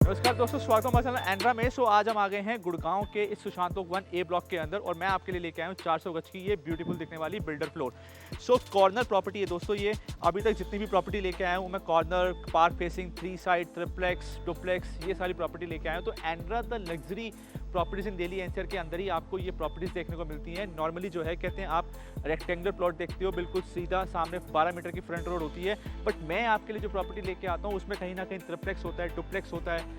नमस्कार दोस्तों, स्वागत है हमारे चैनल एंड्रा में। सो आज हम आ गए हैं गुड़गांव के इस सुशांत 1 ए ब्लॉक के अंदर और मैं आपके लिए लेके आया हूँ 400 गज की ये ब्यूटीफुल दिखने वाली बिल्डर फ्लोर। सो कॉर्नर प्रॉपर्टी है दोस्तों। ये अभी तक जितनी भी प्रॉपर्टी लेके आया हूँ मैं, corner, park facing, 3 side, triplex, duplex, ये सारी प्रॉपर्टी लेके आया हूँ। तो एंड्रा the luxury properties in Delhi NCR के अंदर ही आपको ये प्रॉपर्टीज देखने को मिलती हैं। नॉर्मली जो है कहते हैं आप रेक्टेंगुलर प्लॉट देखते हो, बिल्कुल सीधा सामने 12 मीटर की फ्रंट रोड होती है। बट मैं आपके लिए जो प्रॉपर्टी लेके आता हूँ उसमें कहीं ना कहीं ट्रिप्लेक्स होता है, डुप्लेक्स होता है,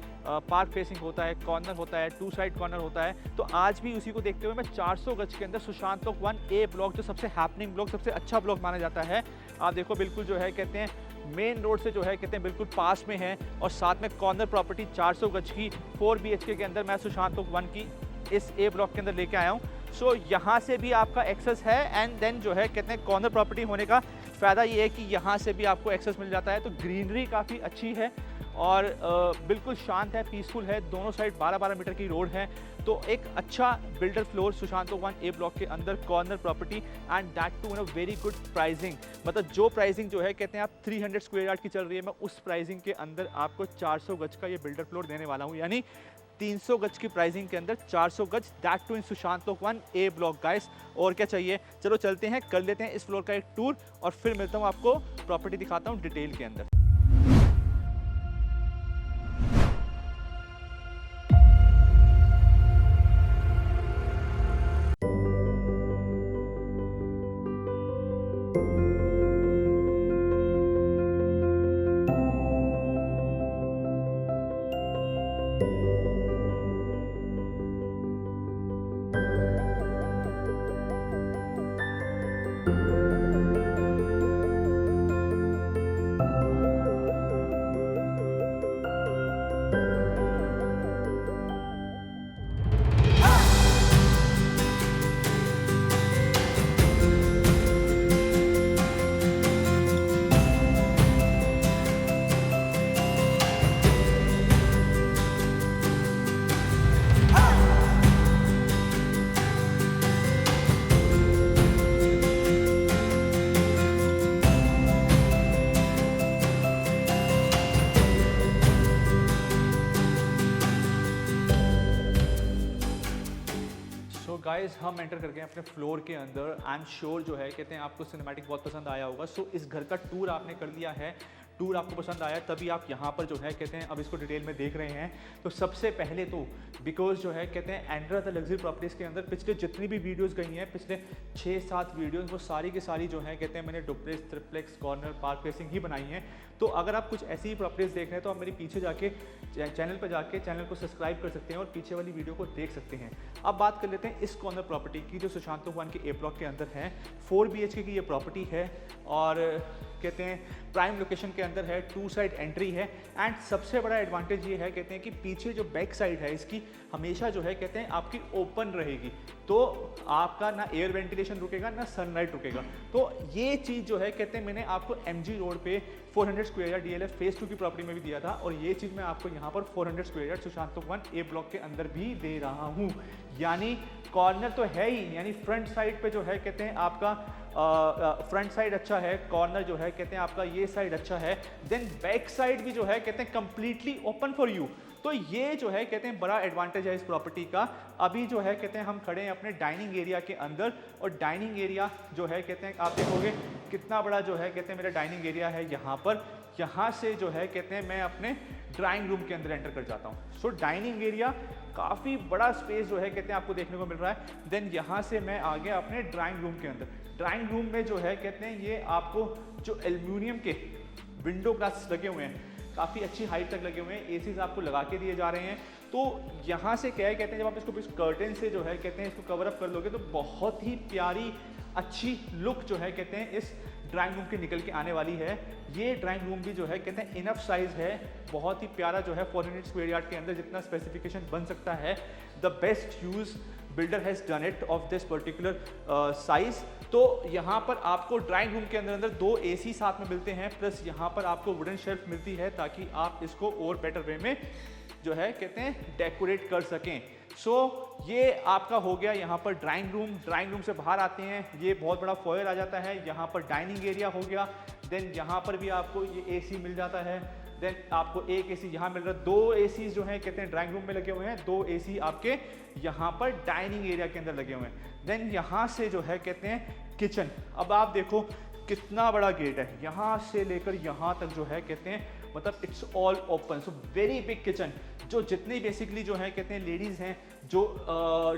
पार्क फेसिंग होता है, कॉर्नर होता है, 2 साइड कॉर्नर होता है। तो आज भी उसी को देखते हुए मैं 400 गज के अंदर सुशांत 1 ए ब्लॉक, जो सबसे हैपनिंग ब्लॉक, सबसे अच्छा ब्लॉक माना जाता है, आप देखो बिल्कुल जो है कहते हैं मेन रोड से जो है कहते हैं बिल्कुल पास में है। और साथ में कॉर्नर प्रॉपर्टी 400 गज की 4 BHK के अंदर मैं सुशांत 1 की इस ए ब्लॉक के अंदर लेके आया हूँ। सो यहाँ से भी आपका एक्सेस है एंड देन जो है कहते हैं कॉर्नर प्रॉपर्टी होने का फ़ायदा ये है कि यहाँ से भी आपको एक्सेस मिल जाता है। तो ग्रीनरी काफ़ी अच्छी है और बिल्कुल शांत है, पीसफुल है, दोनों साइड 12-12 मीटर की रोड है। तो एक अच्छा builder floor Sushant 1 A block के अंदर, corner property and that too in a very good pricing. मतलब जो प्राइसिंग जो है कहते हैं आप 300 स्क्वायर यार्ड की चल रही है, मैं उस प्राइसिंग के अंदर आपको 400 गज का ये बिल्डर फ्लोर देने वाला हूँ। यानी 300 गज की प्राइसिंग के अंदर 400 गज, that too in Sushant 1 A block guys. और क्या चाहिए, चलो चलते हैं, कर लेते हैं इस फ्लोर का एक टूर और फिर मिलता हूँ आपको, प्रॉपर्टी दिखाता हूँ डिटेल के अंदर। गाइस हम एंटर कर गए अपने फ्लोर के अंदर। आई एम श्योर जो है कहते हैं आपको सिनेमैटिक बहुत पसंद आया होगा। सो इस घर का टूर आपने कर लिया है, टूर आपको पसंद आया तभी आप यहाँ पर जो है कहते हैं अब इसको डिटेल में देख रहे हैं। तो सबसे पहले तो बिकॉज जो है कहते हैं एंड्रा द लग्जरी प्रॉपर्टीज़ के अंदर पिछले जितनी भी वीडियोस गई हैं, पिछले 6-7 वीडियोस, वो सारी की सारी जो है कहते हैं मैंने duplex, triplex, corner, park facing ही बनाई हैं। तो अगर आप कुछ ऐसी ही प्रॉपर्टीज़ देख रहे हैं तो आप मेरे पीछे जाके चैनल पर जाके चैनल को सब्सक्राइब कर सकते हैं और पीछे वाली वीडियो को देख सकते हैं। अब बात कर लेते हैं इस कॉर्नर प्रॉपर्टी की जो सुशांत 1 के ए ब्लॉक के अंदर है। 4 BHK की ये प्रॉपर्टी है और कहते हैं प्राइम लोकेशन के अंदर है, 2 साइड एंट्री है एंड सबसे बड़ा एडवांटेज ये है कहते हैं कि पीछे जो बैक साइड है इसकी हमेशा जो है कहते हैं आपकी ओपन रहेगी। तो आपका ना एयर वेंटिलेशन रुकेगा ना सनलाइट रुकेगा। तो ये चीज़ जो है कहते हैं मैंने आपको MG रोड पे 400 स्क्वायर यार्ड DLF फेज 2 की प्रॉपर्टी में भी दिया था और ये चीज़ मैं आपको यहाँ पर 400 square yard Sushant 1 A block के अंदर भी दे रहा हूँ। यानी कॉर्नर तो है ही, यानी फ्रंट साइड पे जो है कहते हैं आपका फ्रंट साइड अच्छा है, कॉर्नर जो है कहते हैं आपका ये साइड अच्छा है, देन बैक साइड भी जो है कहते हैं कंप्लीटली ओपन फॉर यू। तो ये जो है कहते हैं बड़ा एडवांटेज है इस प्रॉपर्टी का। अभी जो है कहते हैं हम खड़े हैं अपने डाइनिंग एरिया के अंदर और डाइनिंग एरिया जो है कहते हैं आप देखोगे कितना बड़ा जो है कहते हैं मेरा डाइनिंग एरिया है यहाँ पर। यहाँ से जो है कहते हैं मैं अपने ड्राइंग रूम के अंदर एंटर कर जाता हूँ। सो डाइनिंग एरिया काफ़ी बड़ा स्पेस जो है कहते हैं आपको देखने को मिल रहा है। देन यहाँ से मैं आ गया अपने ड्राइंग रूम के अंदर। ड्राइंग रूम में जो है कहते हैं ये आपको जो एल्यूमिनियम के विंडो ग्लास लगे हुए हैं, काफ़ी अच्छी हाइट तक लगे हुए हैं, एसीज आपको लगा के दिए जा रहे हैं। तो यहाँ से क्या है कहते हैं जब आप इसको इस कर्टेन से जो है कहते हैं इसको कवर अप कर लोगे तो बहुत ही प्यारी अच्छी लुक जो है कहते हैं इस ड्राइंग रूम की निकल के आने वाली है। ये ड्राइंग रूम भी जो है कहते हैं इनफ साइज है, बहुत ही प्यारा जो है 400 स्क्वायर यार्ड के अंदर जितना स्पेसिफिकेशन बन सकता है। The best use builder has done it of this particular size. तो यहाँ पर आपको ड्राइंग रूम के अंदर 2 AC साथ में मिलते हैं, प्लस यहाँ पर आपको वुडन शेल्फ मिलती है ताकि आप इसको और बेटर वे में जो है कहते हैं डेकोरेट कर सकें। सो ये आपका हो गया यहाँ पर ड्राइंग रूम। ड्राइंग रूम से बाहर आते हैं, ये बहुत बड़ा फॉयर आ जाता है, यहाँ पर डाइनिंग एरिया हो गया। देन यहाँ पर भी आपको ये AC मिल जाता है। देन आपको एक एसी यहाँ मिल रहा है, 2 एसी जो है कहते हैं ड्राइंग रूम में लगे हुए हैं, 2 एसी आपके यहाँ पर डाइनिंग एरिया के अंदर लगे हुए हैं। देन यहाँ से जो है कहते हैं किचन। अब आप देखो कितना बड़ा गेट है, यहाँ से लेकर यहाँ तक जो है कहते हैं मतलब it's all open, so very big kitchen. जो जितनी बेसिकली जो है कहते हैं लेडीज़ हैं जो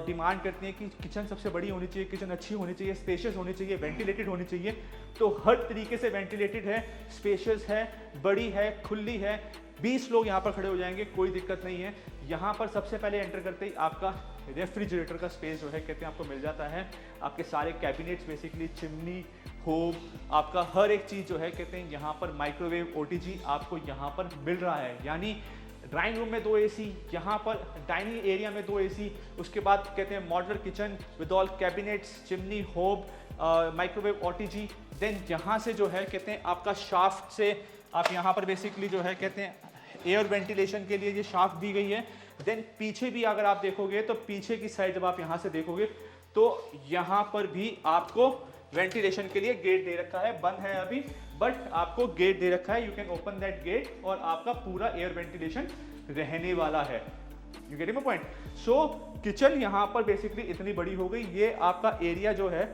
डिमांड करती हैं कि किचन सबसे बड़ी होनी चाहिए, किचन अच्छी होनी चाहिए, स्पेशियस होनी चाहिए, वेंटिलेटेड होनी चाहिए, तो हर तरीके से वेंटिलेटेड है, स्पेशियस है, बड़ी है, खुली है। 20 लोग यहाँ पर खड़े हो जाएंगे, कोई दिक्कत नहीं है। यहाँ पर सबसे पहले एंटर करते ही आपका रेफ्रिजरेटर का स्पेस जो है कहते हैं आपको मिल जाता है। आपके सारे कैबिनेट्स बेसिकली, चिमनी, होब, आपका हर एक चीज़ जो है कहते हैं यहाँ पर, माइक्रोवेव, ओटीजी आपको यहाँ पर मिल रहा है। यानी ड्राइंग रूम में 2 एसी, यहाँ पर डाइनिंग एरिया में 2 एसी, उसके बाद कहते हैं modular kitchen with all cabinets, chimney, होब, माइक्रोवेव, ओटीजी। देन यहाँ से जो है कहते हैं आपका शाफ्ट से आप यहाँ पर बेसिकली जो है कहते हैं एयर वेंटिलेशन के लिए ये शाफ्ट दी गई है। देन पीछे भी अगर आप देखोगे तो पीछे की साइड जब आप यहाँ से देखोगे तो यहाँ पर भी आपको वेंटिलेशन के लिए गेट दे रखा है, बंद है अभी बट आपको गेट दे रखा है, you can open that get और आपका पूरा एयर वेंटिलेशन रहने वाला है। You getting my point? So kitchen यहाँ पर बेसिकली इतनी बड़ी हो गई। ये आपका एरिया जो है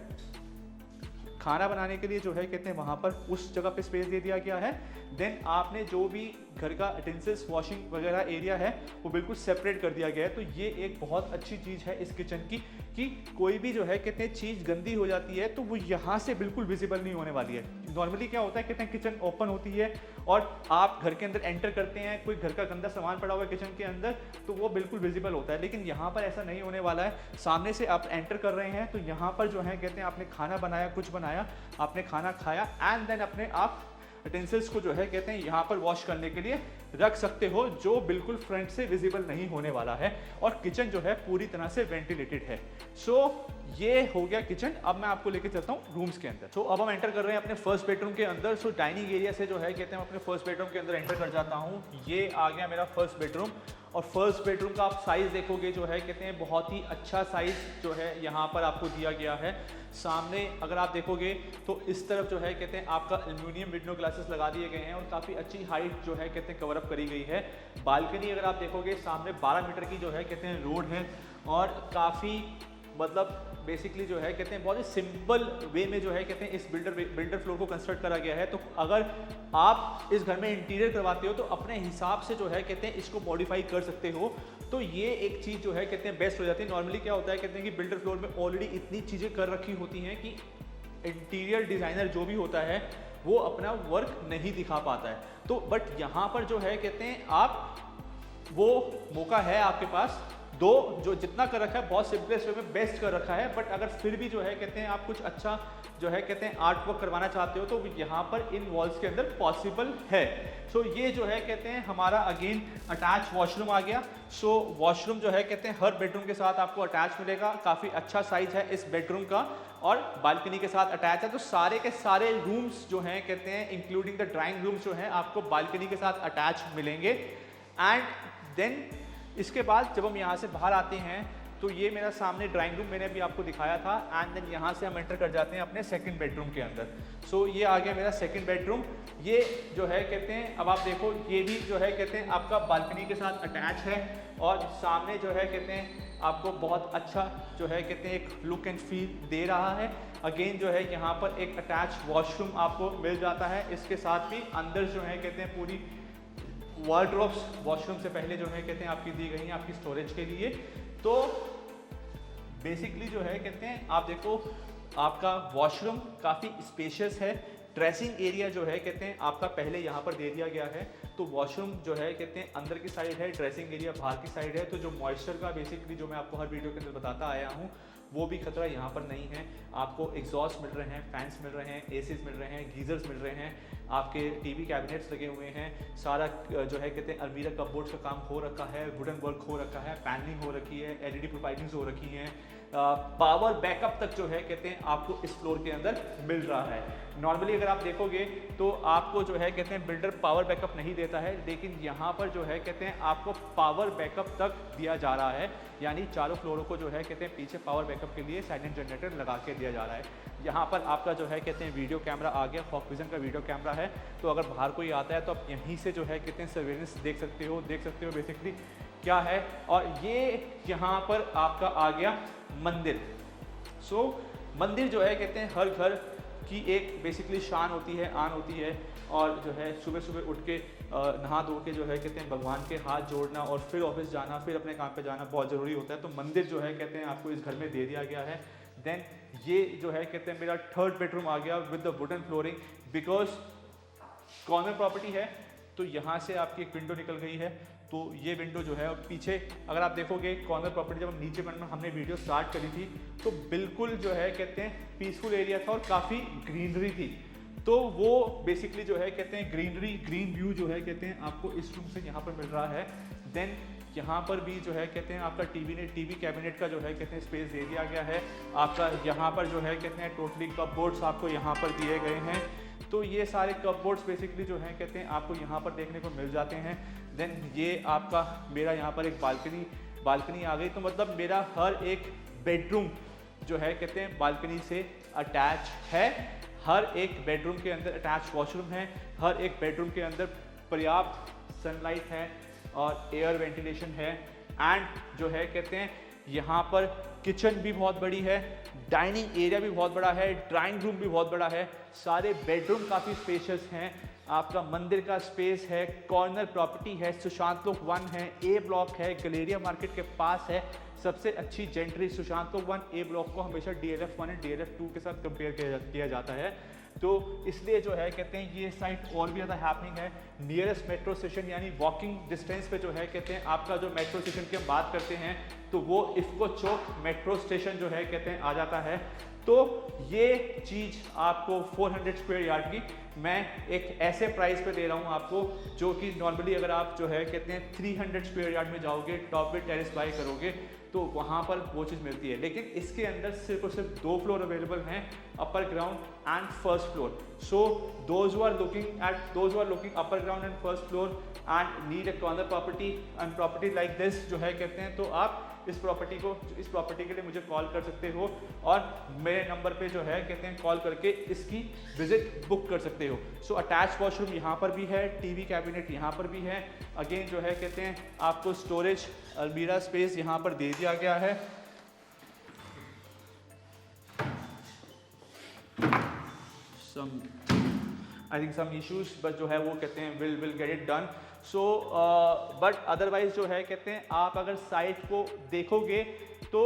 खाना बनाने के लिए जो है कहते हैं वहाँ पर उस जगह पे स्पेस दे दिया गया है। देन आपने जो भी घर का यूटेंसिल्स, वॉशिंग वगैरह एरिया है वो बिल्कुल सेपरेट कर दिया गया है। तो ये एक बहुत अच्छी चीज़ है इस किचन की कि कोई भी जो है कहते हैं चीज़ गंदी हो जाती है तो वो यहाँ से बिल्कुल विजिबल नहीं होने वाली है। नॉर्मली क्या होता है कहते हैं किचन ओपन होती है और आप घर के अंदर एंटर करते हैं, कोई घर का गंदा सामान पड़ा हुआ है किचन के अंदर तो वो बिल्कुल विजिबल होता है, लेकिन यहाँ पर ऐसा नहीं होने वाला है। सामने से आप एंटर कर रहे हैं तो यहाँ पर जो है कहते हैं आपने खाना बनाया, कुछ बनाया, आपने खाना खाया एंड देन अपने आप यूटेंसिल्स को जो है कहते हैं यहाँ पर वॉश करने के लिए रख सकते हो, जो बिल्कुल फ्रंट से विजिबल नहीं होने वाला है और किचन जो है पूरी तरह से वेंटिलेटेड है। सो ये हो गया किचन। अब मैं आपको लेके चलता हूँ रूम्स के अंदर। सो अब हम एंटर कर रहे हैं अपने फर्स्ट बेडरूम के अंदर। सो डाइनिंग एरिया से जो है कहते हैं अपने फर्स्ट बेडरूम के अंदर एंटर कर जाता हूँ। ये आ गया मेरा फर्स्ट बेडरूम और फर्स्ट बेडरूम का आप साइज़ देखोगे जो है कहते हैं बहुत ही अच्छा साइज़ जो है यहाँ पर आपको दिया गया है। सामने अगर आप देखोगे तो इस तरफ जो है कहते हैं आपका एल्यूमिनियम विंडो ग्लासेस लगा दिए गए हैं और काफ़ी अच्छी हाइट जो है कहते हैं कवर अप करी गई है। बालकनी अगर आप देखोगे सामने 12 मीटर की जो है कहते हैं रोड है और काफ़ी मतलब बेसिकली जो है कहते हैं बहुत ही सिंपल वे में जो है कहते हैं इस बिल्डर फ्लोर को कंस्ट्रक्ट करा गया है। तो अगर आप इस घर में इंटीरियर करवाते हो तो अपने हिसाब से जो है कहते हैं इसको मॉडिफाई कर सकते हो। तो ये एक चीज़ जो है कहते हैं बेस्ट हो जाती है। नॉर्मली क्या होता है कहते हैं कि बिल्डर फ्लोर में ऑलरेडी इतनी चीज़ें कर रखी होती हैं कि इंटीरियर डिज़ाइनर जो भी होता है वो अपना वर्क नहीं दिखा पाता है। तो बट यहाँ पर जो है कहते हैं आप वो मौका है आपके पास, दो जो जितना कर रखा है बहुत सिंपलेस्ट वे में बेस्ट कर रखा है। बट अगर फिर भी जो है कहते हैं आप कुछ अच्छा जो है कहते हैं आर्ट वर्क करवाना चाहते हो तो यहाँ पर इन वॉल्स के अंदर पॉसिबल है। सो ये जो है कहते हैं हमारा अगेन अटैच वॉशरूम आ गया। सो वॉशरूम जो है कहते हैं हर बेडरूम के साथ आपको अटैच मिलेगा। काफ़ी अच्छा साइज है इस बेडरूम का और बालकनी के साथ अटैच है। तो सारे के सारे रूम्स जो हैं कहते हैं इंक्लूडिंग द ड्राइंग रूम्स जो हैं आपको बालकनी के साथ अटैच मिलेंगे। एंड देन इसके बाद जब हम यहाँ से बाहर आते हैं तो ये मेरा सामने ड्राइंग रूम मैंने अभी आपको दिखाया था एंड देन यहाँ से हम एंटर कर जाते हैं अपने सेकंड बेडरूम के अंदर। सो ये आ गया मेरा सेकंड बेडरूम। ये जो है कहते हैं अब आप देखो ये भी जो है कहते हैं आपका बालकनी के साथ अटैच है और सामने जो है कहते हैं आपको बहुत अच्छा जो है कहते हैं एक लुक एंड फील दे रहा है। अगेन जो है यहाँ पर एक अटैच वॉशरूम आपको मिल जाता है। इसके साथ भी अंदर जो है कहते हैं पूरी वार्डरोब्स वॉशरूम से पहले जो है कहते हैं आपकी दी गई हैं आपकी स्टोरेज के लिए। तो बेसिकली जो है कहते हैं आप देखो आपका वॉशरूम काफ़ी स्पेशियस है। ड्रेसिंग एरिया जो है कहते हैं आपका पहले यहाँ पर दे दिया गया है। तो वॉशरूम जो है कहते हैं अंदर की साइड है, ड्रेसिंग एरिया बाहर की साइड है। तो जो मॉइस्चर का बेसिकली जो मैं आपको हर वीडियो के अंदर बताता आया हूँ वो भी खतरा यहाँ पर नहीं है। आपको एग्जॉस्ट मिल रहे हैं, फैंस मिल रहे हैं, एसीज मिल रहे हैं, गीजर्स मिल रहे हैं, आपके टीवी कैबिनेट्स लगे हुए हैं। सारा जो है कहते हैं अलमीरा कपबोर्ड्स का काम हो रखा है, वुडन वर्क हो रखा है, पैनलिंग हो रखी है, एलईडी प्रोफाइलिंग्स हो रखी हैं। पावर बैकअप तक जो है कहते हैं आपको इस फ्लोर के अंदर मिल रहा है। नॉर्मली अगर आप देखोगे तो आपको जो है कहते हैं बिल्डर पावर बैकअप नहीं देता है, लेकिन यहाँ पर जो है कहते हैं आपको पावर बैकअप तक दिया जा रहा है। यानी चारों फ्लोरों को जो है कहते हैं पीछे पावर बैकअप बैकअप के लिए साइलेंट जनरेटर लगा के दिया जा रहा है। यहाँ पर आपका जो है कहते हैं वीडियो कैमरा आ गया, फॉग विजन का वीडियो कैमरा है, तो अगर बाहर कोई आता है तो आप यहीं से जो है कहते हैं सर्वेलेंस देख सकते हो बेसिकली क्या है। और ये यहाँ पर आपका आ गया मंदिर। सो मंदिर जो है कहते हैं हर घर की एक बेसिकली शान होती है, आन होती है, और जो है सुबह सुबह उठ के नहा धो के जो है कहते हैं भगवान के हाथ जोड़ना और फिर ऑफिस जाना, फिर अपने काम पे जाना बहुत ज़रूरी होता है। तो मंदिर जो है कहते हैं आपको इस घर में दे दिया गया है। देन ये जो है कहते हैं मेरा 3rd बेडरूम आ गया with the wooden flooring, because corner property है तो यहाँ से आपकी एक विंडो निकल गई है। तो ये विंडो जो है, और पीछे अगर आप देखोगे कॉर्नर प्रॉपर्टी जब हम नीचे हमने वीडियो स्टार्ट करी थी तो बिल्कुल जो है कहते हैं पीसफुल एरिया था और काफ़ी ग्रीनरी थी। तो वो बेसिकली जो है कहते हैं ग्रीन व्यू जो है कहते हैं आपको इस रूम से यहाँ पर मिल रहा है। देन यहाँ पर भी जो है कहते हैं आपका टीवी कैबिनेट का जो है कहते हैं स्पेस दे दिया गया है। आपका यहाँ पर जो है कहते हैं टोटली कपबोर्ड्स आपको यहाँ पर दिए गए हैं। तो ये सारे कपबोर्ड्स बेसिकली जो हैं कहते हैं आपको यहाँ पर देखने को मिल जाते हैं। देन ये आपका मेरा यहाँ पर एक बालकनी आ गई। तो मतलब मेरा हर एक बेडरूम जो है कहते हैं बालकनी से अटैच है। हर एक बेडरूम के अंदर अटैच वॉशरूम है, हर एक बेडरूम के अंदर पर्याप्त सनलाइट है और एयर वेंटिलेशन है। एंड जो है कहते हैं यहाँ पर किचन भी बहुत बड़ी है, डाइनिंग एरिया भी बहुत बड़ा है, ड्राइंग रूम भी बहुत बड़ा है, सारे बेडरूम काफ़ी स्पेशियस हैं। आपका मंदिर का स्पेस है, कॉर्नर प्रॉपर्टी है, सुशांत लोक 1 है, ए ब्लॉक है, गलेरिया मार्केट के पास है। सबसे अच्छी जेंट्री सुशांत लोक 1 ए ब्लॉक को हमेशा DLF 1 एंड DLF 2 के साथ कंपेयर किया जाता है। तो इसलिए जो है कहते हैं ये साइट और भी ज़्यादा हैपनिंग है। नियरेस्ट मेट्रो स्टेशन यानी वॉकिंग डिस्टेंस पे जो है कहते हैं आपका जो मेट्रो स्टेशन की हम बात करते हैं तो वो इफ्को चौक मेट्रो स्टेशन जो है कहते हैं आ जाता है। तो ये चीज़ आपको 400 स्क्वायर यार्ड की मैं एक ऐसे प्राइस पे दे रहा हूँ आपको, जो कि नॉर्मली अगर आप जो है कहते हैं 300 स्क्वायर यार्ड में जाओगे, टॉप पे टेरेस बाई करोगे तो वहाँ पर वो चीज़ मिलती है। लेकिन इसके अंदर सिर्फ और सिर्फ 2 फ्लोर अवेलेबल हैं, upper ground and first floor. So those who are looking upper ground and first floor and need a corner property and property like this जो है कहते हैं, तो आप इस प्रॉपर्टी के लिए मुझे कॉल कर सकते हो और मेरे नंबर पे जो है कहते हैं कॉल करके इसकी विजिट बुक कर सकते हो। सो अटैच वॉशरूम यहाँ पर भी है, टीवी कैबिनेट यहाँ पर भी है। अगेन जो है कहते हैं आपको स्टोरेज अलमीरा स्पेस यहाँ पर दे दिया गया है। I think some issues but जो है वो कहते हैं will get it done. So but otherwise जो है कहते हैं आप अगर साइट को देखोगे तो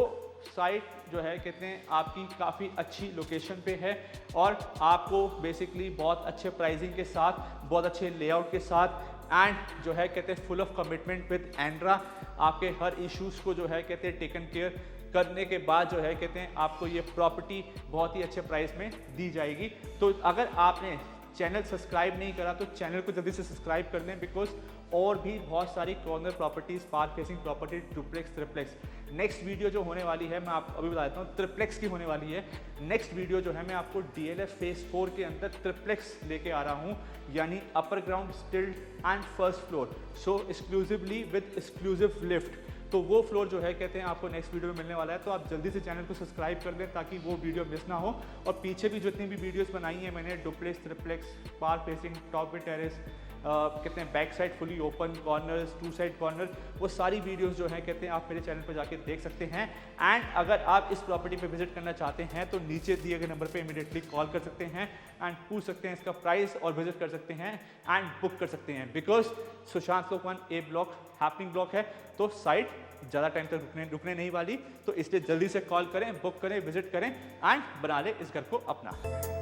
साइट जो है कहते हैं आपकी काफ़ी अच्छी लोकेशन पे है और आपको बेसिकली बहुत अच्छे प्राइसिंग के साथ, बहुत अच्छे लेआउट के साथ एंड जो है कहते हैं full of commitment with Andra आपके हर इश्यूज़ को जो है कहते हैं टेकन केयर करने के बाद जो है कहते हैं आपको ये प्रॉपर्टी बहुत ही अच्छे प्राइस में दी जाएगी। तो अगर आपने चैनल सब्सक्राइब नहीं करा तो चैनल को जल्दी से सब्सक्राइब कर दें, बिकॉज और भी बहुत सारी corner properties, park facing property, duplex, triplex. Next video जो होने वाली है मैं आपको अभी बता देता हूँ, ट्रिप्लेक्स की होने वाली है। नेक्स्ट वीडियो जो है मैं आपको DLF फेज 4 के अंदर ट्रिप्लेक्स लेके आ रहा हूँ, यानी upper ground stilled and first floor, so exclusively with exclusive lift. तो वो फ्लोर जो है कहते हैं आपको नेक्स्ट वीडियो में मिलने वाला है। तो आप जल्दी से चैनल को सब्सक्राइब कर दें ताकि वो वीडियो मिस ना हो। और पीछे भी जितनी भी वीडियोस बनाई हैं मैंने, duplex, triplex, park facing, top पे टेरेस, कहते हैं back side fully open, corners, 2 side corner, वो सारी वीडियोस जो हैं कहते हैं आप मेरे चैनल पर जाके देख सकते हैं। एंड अगर आप इस प्रॉपर्टी पे विजिट करना चाहते हैं तो नीचे दिए गए नंबर पे इमीडिएटली कॉल कर सकते हैं एंड पूछ सकते हैं इसका प्राइस और विजिट कर सकते हैं एंड बुक कर सकते हैं। बिकॉज सुशांत लोक 1 ए ब्लॉक हैपनिंग ब्लॉक है, तो साइट ज़्यादा टाइम तक रुकने नहीं वाली। तो इसलिए जल्दी से कॉल करें, बुक करें, विजिट करें एंड बना लें इस घर को अपना।